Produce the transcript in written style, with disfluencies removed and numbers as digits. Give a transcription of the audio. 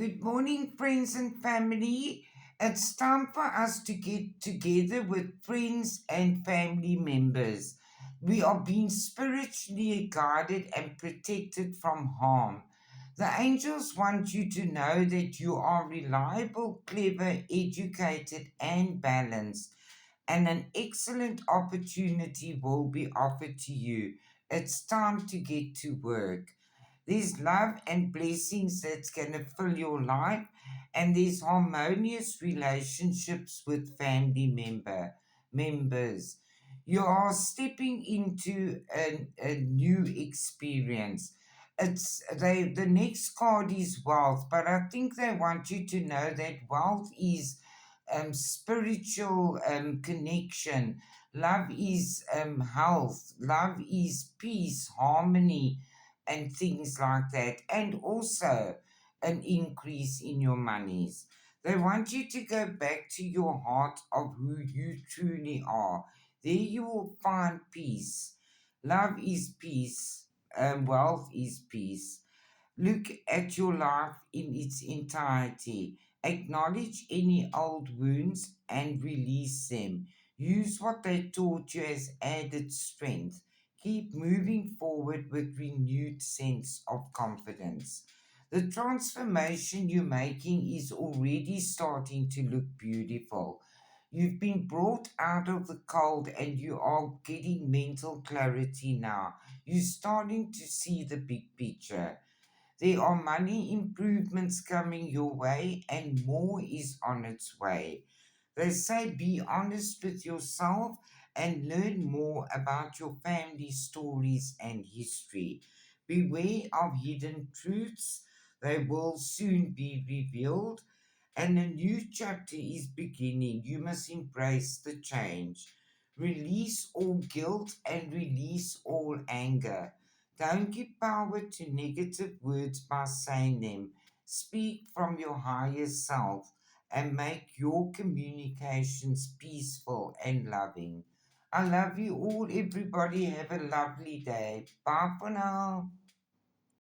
Good morning, friends and family. It's time for us to get together with friends and family members. We are being spiritually guided and protected from harm. The angels want you to know that you are reliable, clever, educated, and balanced, and an excellent opportunity will be offered to you. It's time to get to work. There's love and blessings that's going to fill your life, and there's harmonious relationships with members. You are stepping into a new experience. The next card is wealth, but I think they want you to know that wealth is spiritual connection. Love is health. Love is peace, harmony, and things like that, and also an increase in your monies. They want you to go back to your heart of who you truly are. There you will find peace. Love is peace, wealth is peace. Look at your life in its entirety. Acknowledge any old wounds and release them. Use what they taught you as added strength. Keep moving forward with renewed sense of confidence. The transformation you're making is already starting to look beautiful. You've been brought out of the cold and you are getting mental clarity now. You're starting to see the big picture. There are money improvements coming your way, and more is on its way. They say be honest with yourself and learn more about your family stories and history. Beware of hidden truths, they will soon be revealed, and a new chapter is beginning. You must embrace the change. Release all guilt and release all anger. Don't give power to negative words by saying them. Speak from your higher self and make your communications peaceful and loving. I love you all, everybody. Have a lovely day. Bye for now.